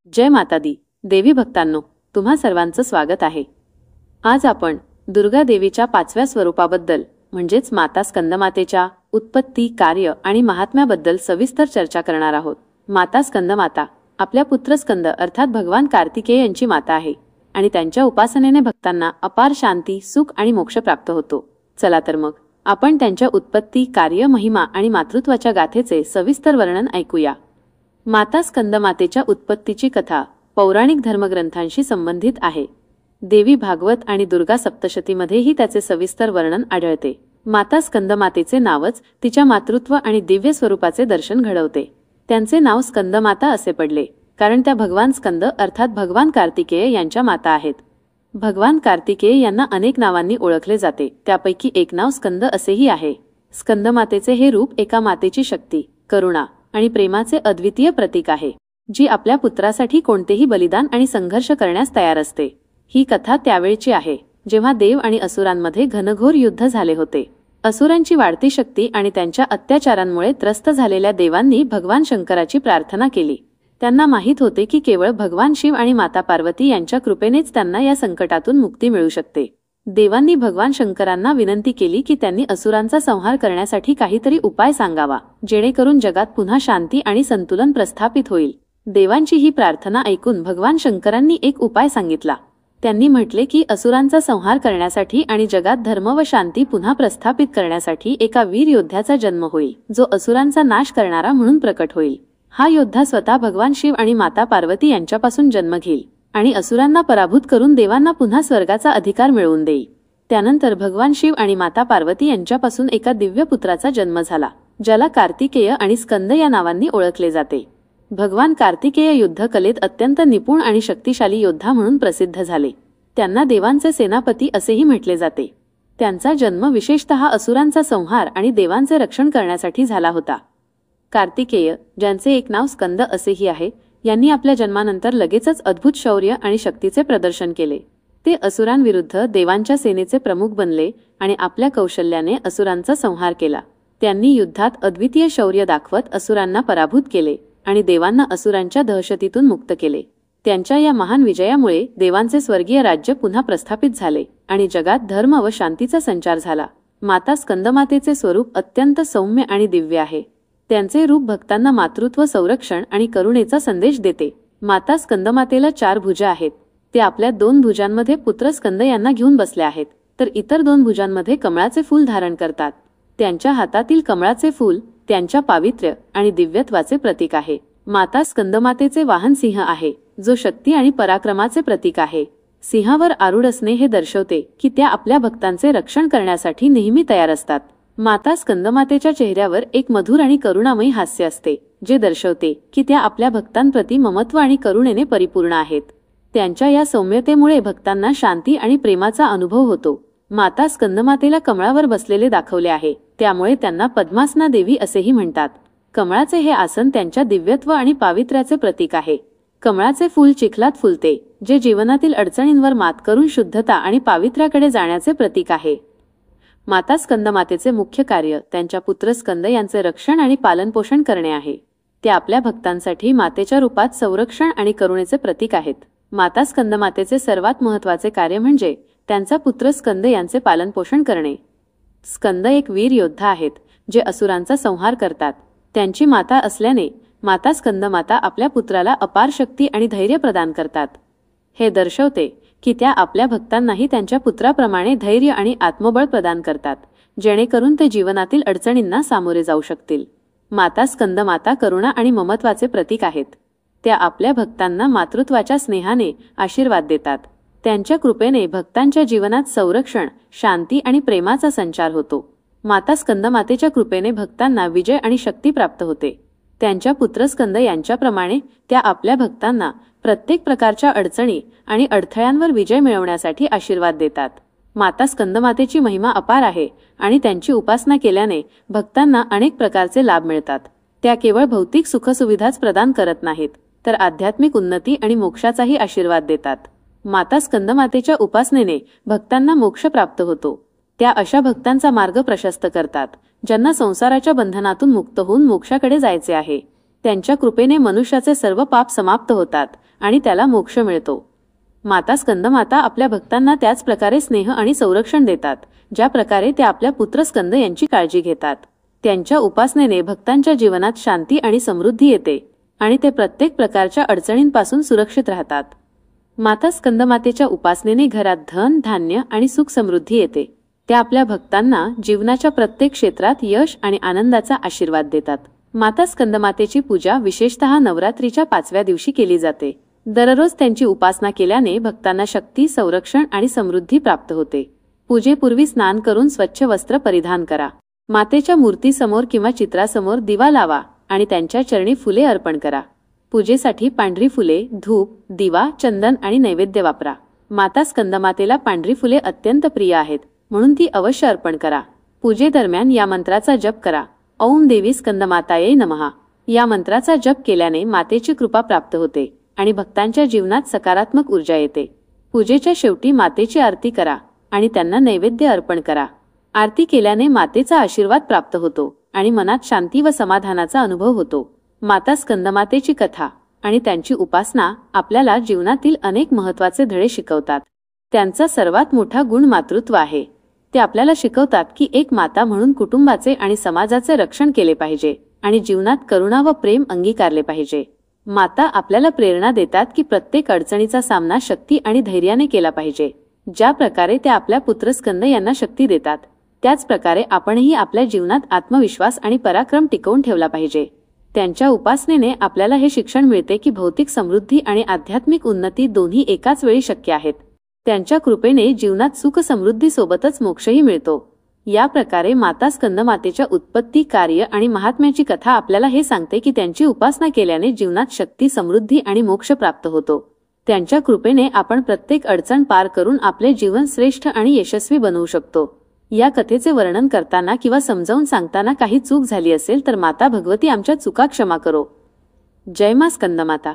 जय माता दी. देवी भक्तांनो, तुम्हा सर्वांचं स्वागत आहे. आज आपण दुर्गा देवीच्या 5व्या स्वरूपाबद्दल म्हणजेच माता स्कंदमातेच्या उत्पत्ती, कार्य आणि महात्म्याबद्दल सविस्तर चर्चा करणार आहोत. माता स्कंदमाता आपल्या पुत्र स्कंद अर्थात भगवान कार्तिकेय यांची माता आहे आणि त्यांच्या उपासनेने भक्तांना अपार शांती, सुख आणि मोक्ष प्राप्त होतो. चला तर मग आपण त्यांच्या उत्पत्ती, कार्य, महिमा आणि मातृत्वाच्या गाथेचे सविस्तर वर्णन ऐकूया. माता स्कंदमातेच्या उत्पत्तीची कथा पौराणिक धर्मग्रंथांशी संबंधित आहे. देवी भागवत आणि दुर्गा सप्तशतीमध्येही त्याचे सविस्तर वर्णन आढळते. माता स्कंदमातेचे नावच तिच्या मातृत्व आणि दिव्य स्वरूपाचे दर्शन घडवते. त्यांचे नाव स्कंदमाता असे पडले कारण त्या भगवान स्कंद अर्थात भगवान कार्तिकेय यांच्या माता आहेत. भगवान कार्तिकेय यांना अनेक नावांनी ओळखले जाते, त्यापैकी एक नाव स्कंद असेही आहे. स्कंदमातेचे हे रूप एका मातेची शक्ती, करुणा आणि प्रेमाचे अद्वितीय प्रतीक आहे, जी आपल्या पुत्रासाठी कोणतेही बलिदान आणि संघर्ष करण्यास तयार असते. ही कथा त्यावेळची आहे जेव्हा देव आणि असुरांमध्ये घनघोर युद्ध झाले होते. असुरांची वाढती शक्ती आणि त्यांच्या अत्याचारांमुळे त्रस्त झालेल्या देवांनी भगवान शंकराची प्रार्थना केली. त्यांना माहीत होते की केवळ भगवान शिव आणि माता पार्वती यांच्या कृपेनेच त्यांना या संकटातून मुक्ती मिळू शकते. देवांनी भगवान शंकरांना विनंती केली की त्यांनी असुरांचा संहार करण्यासाठी काहीतरी उपाय सांगावा, जेणेकरून जगात पुन्हा शांती आणि संतुलन प्रस्थापित होईल. देवांची ही प्रार्थना ऐकून भगवान शंकरांनी एक उपाय सांगितला. त्यांनी म्हटले की असुरांचा संहार करण्यासाठी आणि जगात धर्म व शांती पुन्हा प्रस्थापित करण्यासाठी एका वीर योद्ध्याचा जन्म होईल, जो असुरांचा नाश करणारा म्हणून प्रकट होईल. हा योद्धा स्वतः भगवान शिव आणि माता पार्वती यांच्यापासून जन्म घेईल आणि असुरांना पराभूत करून देवांना पुन्हा स्वर्गाचा अधिकार मिळवून देईल. त्यानंतर भगवान शिव आणि माता पार्वती यांच्यापासून एका दिव्य पुत्राचा जन्म झाला, ज्याला कार्तिकेय आणि स्कंद या नावांनी ओळखले जाते. भगवान कार्तिकेय युद्धकलेत अत्यंत निपुण आणि शक्तिशाली योद्धा म्हणून प्रसिद्ध झाले. त्यांना देवांचे सेनापती असेही म्हटले जाते. त्यांचा जन्म विशेषतः असुरांचा संहार आणि देवांचे रक्षण करण्यासाठी झाला होता. कार्तिकेय, ज्यांचे एक नाव स्कंद असेही आहे, यांनी आपल्या जन्मानंतर लगेचच अद्भुत शौर्य आणि शक्तीचे प्रदर्शन केले. ते असुरांविरुद्ध देवांच्या सेनेचे प्रमुख बनले आणि आपल्या कौशल्याने असुरांचा संहार केला. त्यांनी युद्धात अद्वितीय शौर्य दाखवत असुरांना पराभूत केले आणि देवांना असुरांच्या दहशतीतून मुक्त केले. त्यांच्या या महान विजयामुळे देवांचे स्वर्गीय राज्य पुन्हा प्रस्थापित झाले आणि जगात धर्म व शांतीचा संचार झाला. माता स्कंदमातेचे स्वरूप अत्यंत सौम्य आणि दिव्य आहे. त्यांचे रूप भक्तांना मातृत्व, संरक्षण आणि करुणेचा संदेश देते. माता स्कंदमातेला 4 भुजा आहेत. ते आपल्या 2 भुजांमध्ये पुत्र स्कंद यांना घेऊन बसल्या आहेत, तर इतर 2 भुजांमध्ये कमळाचे फूल धारण करतात. त्यांच्या हातातील कमळाचे फूल त्यांच्या पावित्र्य आणि दिव्यत्वाचे प्रतीक आहे. माता स्कंदमातेचे वाहन सिंह आहे, जो शक्ती आणि पराक्रमाचे प्रतीक आहे. सिंहावर आरूढ असणे हे दर्शवते की त्या आपल्या भक्तांचे रक्षण करण्यासाठी नेहमी तयार असतात. माता स्कंदमातेच्या चेहऱ्यावर एक मधुर आणि करुणामयी हास्य असते, जे दर्शवते की त्या आपल्या भक्तांप्रती ममत्व आणि करुणेने परिपूर्ण आहेत. त्यांच्या या सौम्यतेमुळे भक्तांना शांती आणि प्रेमाचा अनुभव होतो. माता स्कंदमातेला कमळावर बसलेले दाखवले आहे, त्यामुळे त्यांना पद्मासना देवी असेही म्हणतात. कमळाचे हे आसन त्यांच्या दिव्यत्व आणि पावित्र्याचे प्रतीक आहे. कमळाचे फूल चिखलात फुलते, जे जीवनातील अडचणींवर मात करून शुद्धता आणि पावित्र्याकडे जाण्याचे प्रतीक आहे. माता स्कंदमातेचे मुख्य कार्य त्यांच्या पुत्र स्कंद यांचे रक्षण आणि पालनपोषण करणे आहे. ते आपल्या भक्तांसाठी मातेच्या रूपात संरक्षण आणि करुणेचे प्रतीक आहेत. माता स्कंदमातेचे सर्वात महत्त्वाचे कार्य म्हणजे त्यांचा पुत्र स्कंद यांचे पालनपोषण करणे. स्कंद एक वीर योद्धा आहेत, जे असुरांचा संहार करतात. त्यांची माता असल्याने माता स्कंदमाता आपल्या पुत्राला अपार शक्ती आणि धैर्य प्रदान करतात. हे दर्शवते की त्या आपल्या भक्तांनाही त्यांच्या पुत्राप्रमाणे धैर्य आणि आत्मबळ प्रदान करतात, जेणेकरून ते जीवनातील अडचणींना सामोरे जाऊ शकतील. माता स्कंदमाता करुणा आणि ममत्वाचे प्रतीक आहेत. त्या आपल्या भक्तांना मातृत्वाच्या स्नेहाने आशीर्वाद देतात. त्यांच्या कृपेने भक्तांच्या जीवनात संरक्षण, शांती आणि प्रेमाचा संचार होतो. माता स्कंदमातेच्या कृपेने भक्तांना विजय आणि शक्ती प्राप्त होते. त्यांच्या पुत्र स्कंद यांच्याप्रमाणे त्या आपल्या भक्तांना प्रत्येक प्रकारच्या अडचणी आणि अडथळ्यांवर विजय मिळवण्यासाठी आशीर्वाद देतात. माता स्कंदमातेची महिमा अपार आहे आणि त्यांची उपासना केल्याने भक्तांना अनेक प्रकारचे लाभ मिळतात. त्या केवळ भौतिक सुखसुविधाच प्रदान करत नाहीत, तर आध्यात्मिक उन्नती आणि मोक्षाचाही आशीर्वाद देतात. माता स्कंदमातेच्या उपासनेने भक्तांना मोक्ष प्राप्त होतो. त्या अशा भक्तांचा मार्ग प्रशस्त करतात, ज्यांना संसाराच्या बंधनातून मुक्त होऊन मोक्षाकडे जायचे आहे. त्यांच्या कृपेने मनुष्याचे सर्व पाप समाप्त होतात आणि त्याला मोक्ष मिळतो। माता स्कंदमाता आपल्या भक्तांना त्याच प्रकारे स्नेह आणि संरक्षण देतात, ज्या प्रकारे ते आपल्या पुत्र स्कंद यांची काळजी घेतात। त्यांच्या उपासनेने भक्तांच्या जीवनात शांती आणि समृद्धी येते आणि ते प्रत्येक प्रकारच्या अडचणींपासून सुरक्षित राहतात। माता स्कंदमातेच्या उपासनेने घरात धन, धान्य आणि सुख समृद्धी येते। त्या आपल्या भक्तांना जीवनाच्या प्रत्येक क्षेत्रात यश आणि आनंदाचा आशीर्वाद देतात। माता स्कंदमातेची पूजा विशेषतः नवरात्रीच्या 5व्या दिवशी केली जाते। दररोज त्यांची उपासना केल्याने भक्तांना शक्ती, संरक्षण आणि समृद्धी प्राप्त होते। पूजेपूर्वी स्नान करून स्वच्छ वस्त्र परिधान करा। मातेच्या मूर्तीसमोर किंवा चित्रासमोर दिवा लावा आणि त्यांच्या चरणी फुले अर्पण करा। पूजेसाठी पांढरी फुले, धूप, दिवा, चंदन आणि नैवेद्य वापरा। माता स्कंदमातेला पांढरी फुले अत्यंत प्रिय आहेत, म्हणून ती अवश्य अर्पण करा। पूजेदरम्यान या मंत्राचा जप करा। ओम देवी स्कंदमाताये नमः। या मंत्राचा जप केल्याने मातेची कृपा प्राप्त होते आणि भक्तांच्या जीवनात सकारात्मक ऊर्जा येते। पूजेच्या शेवटी मातेची आरती करा आणि त्यांना नैवेद्य अर्पण करा। आरती केल्याने मातेचा आशीर्वाद प्राप्त होतो आणि मनात शांती व समाधानाचा अनुभव होतो। माता स्कंदमातेची कथा आणि त्यांची उपासना आपल्याला जीवनातील अनेक महत्त्वाचे धडे शिकवतात। त्यांचा सर्वात मोठा गुण मातृत्व आहे। ते आपल्याला शिकवतात की एक माता म्हणून कुटुंबाचे आणि समाजाचे रक्षण केले पाहिजे आणि जीवनात करुणा व प्रेम अंगीकारले पाहिजे। माता आपल्याला प्रेरणा देतात की प्रत्येक अडचणीचा सामना शक्ती आणि धैर्याने केला पाहिजे। ज्या प्रकारे ते आपल्या पुत्र स्कंद यांना शक्ती देतात, त्याच प्रकारे आपणही आपल्या जीवनात आत्मविश्वास आणि पराक्रम टिकवून ठेवला पाहिजे। त्यांच्या उपासनेने आपल्याला हे शिक्षण मिळते की भौतिक समृद्धी आणि आध्यात्मिक उन्नती दोन्ही एकाच वेळी शक्य आहेत। त्यांच्या कृपेने जीवनात सुख समृद्धी सोबतच मोक्षही मिळतो। या प्रकारे माता स्कंदमातेच्या उत्पत्ती, कार्य आणि महात्म्याची कथा आपल्याला हे सांगते की त्यांची उपासना केल्याने जीवनात शक्ती, समृद्धी आणि मोक्ष प्राप्त होतो। त्यांच्या कृपेने आपण प्रत्येक अडचण पार करून आपले जीवन श्रेष्ठ आणि यशस्वी बनवू शकतो। या कथेचे वर्णन करताना किंवा समजावून सांगताना काही चूक झाली असेल तर माता भगवती आमच्या चुका क्षमा करो। जय मा स्कंदमाता।